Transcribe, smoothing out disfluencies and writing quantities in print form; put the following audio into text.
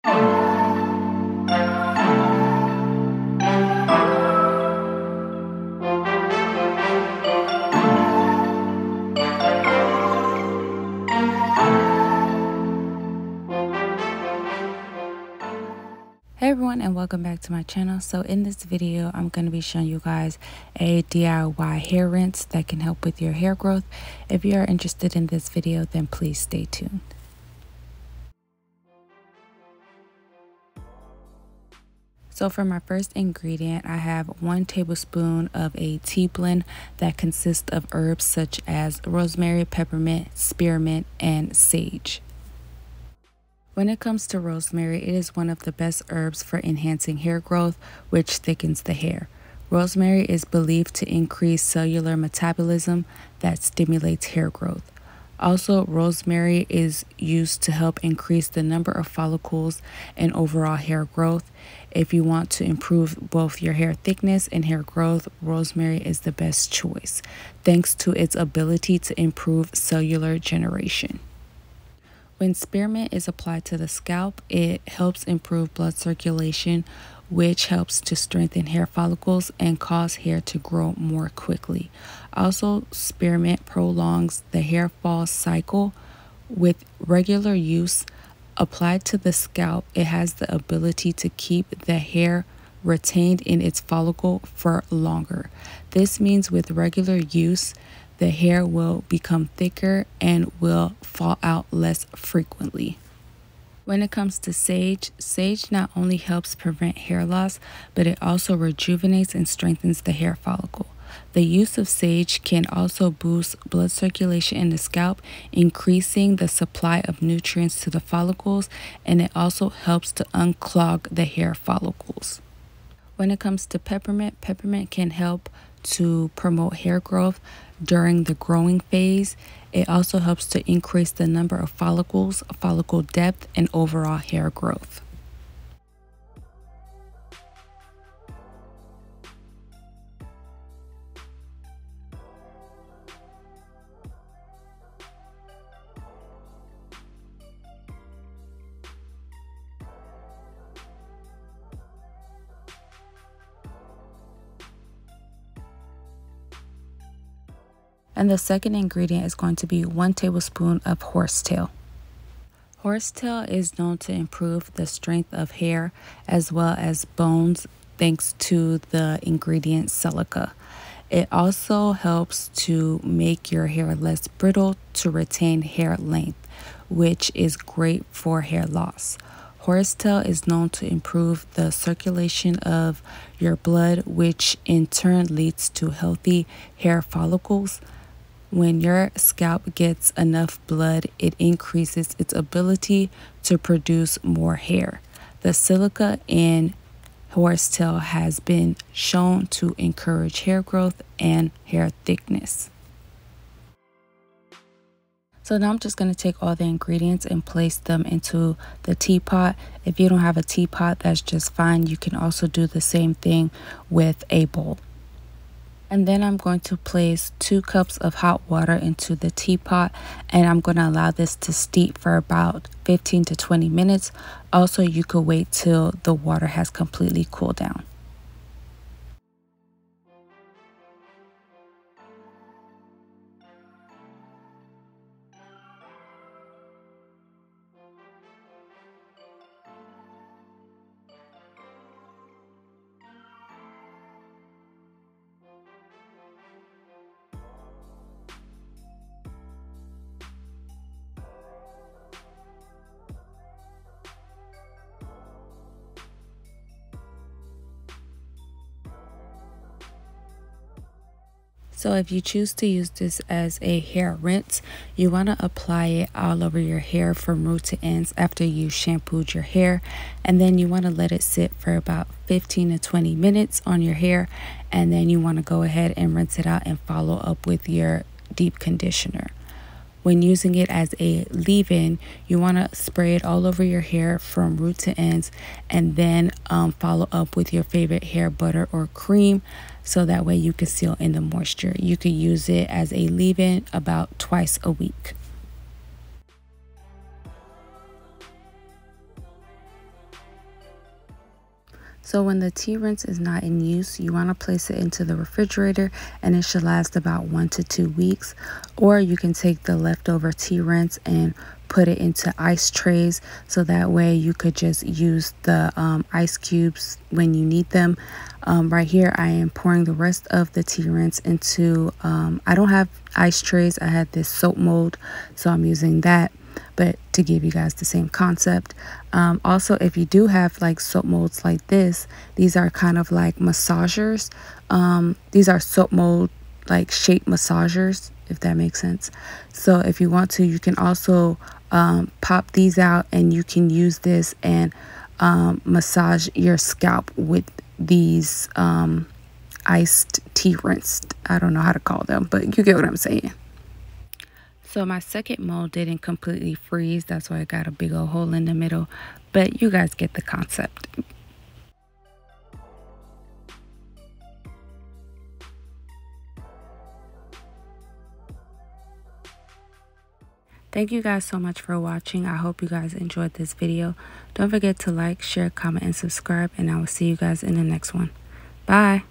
Hey everyone, and welcome back to my channel. So in this video I'm going to be showing you guys a DIY hair rinse that can help with your hair growth. If you are interested in this video, then please stay tuned. So for my first ingredient, I have 1 tablespoon of a tea blend that consists of herbs such as rosemary, peppermint, spearmint, and sage. When it comes to rosemary, it is one of the best herbs for enhancing hair growth, which thickens the hair. Rosemary is believed to increase cellular metabolism that stimulates hair growth. Also, rosemary is used to help increase the number of follicles and overall hair growth. If you want to improve both your hair thickness and hair growth, rosemary is the best choice, thanks to its ability to improve cellular generation. When spearmint is applied to the scalp, it helps improve blood circulation, which helps to strengthen hair follicles and cause hair to grow more quickly. Also, spearmint prolongs the hair fall cycle. With regular use applied to the scalp, it has the ability to keep the hair retained in its follicle for longer. This means with regular use, the hair will become thicker and will fall out less frequently. When it comes to sage, sage not only helps prevent hair loss, but it also rejuvenates and strengthens the hair follicle. The use of sage can also boost blood circulation in the scalp, increasing the supply of nutrients to the follicles, and it also helps to unclog the hair follicles. When it comes to peppermint, peppermint can help to promote hair growth during the growing phase. It also helps to increase the number of follicles, follicle depth, and overall hair growth. And the second ingredient is going to be 1 tablespoon of horsetail. Horsetail is known to improve the strength of hair as well as bones thanks to the ingredient silica. It also helps to make your hair less brittle to retain hair length, which is great for hair loss. Horsetail is known to improve the circulation of your blood, which in turn leads to healthy hair follicles. When your scalp gets enough blood, it increases its ability to produce more hair. The silica in horsetail has been shown to encourage hair growth and hair thickness. So now I'm just going to take all the ingredients and place them into the teapot. If you don't have a teapot, that's just fine. You can also do the same thing with a bowl. And then I'm going to place 2 cups of hot water into the teapot, and I'm going to allow this to steep for about 15 to 20 minutes. Also, you could wait till the water has completely cooled down. So if you choose to use this as a hair rinse, you want to apply it all over your hair from root to ends after you shampooed your hair. And then you want to let it sit for about 15 to 20 minutes on your hair. And then you want to go ahead and rinse it out and follow up with your deep conditioner. When using it as a leave-in, you want to spray it all over your hair from root to ends, and then follow up with your favorite hair butter or cream, so that way you can seal in the moisture. You could use it as a leave-in about twice a week. So when the tea rinse is not in use, you want to place it into the refrigerator, and it should last about 1 to 2 weeks. Or you can take the leftover tea rinse and put it into ice trays, so that way you could just use the ice cubes when you need them. Right here I am pouring the rest of the tea rinse into I don't have ice trays, I had this soap mold, so I'm using that, but to give you guys the same concept. Also, if you do have like soap molds like this, these are kind of like massagers. These are soap mold like shape massagers, if that makes sense. So if you want to, you can also pop these out, and you can use this and massage your scalp with these iced tea rinsed. I don't know how to call them, but you get what I'm saying. So my second mold didn't completely freeze, that's why I got a big old hole in the middle, but you guys get the concept. Thank you guys so much for watching. I hope you guys enjoyed this video. Don't forget to like, share, comment, and subscribe, and I will see you guys in the next one. Bye.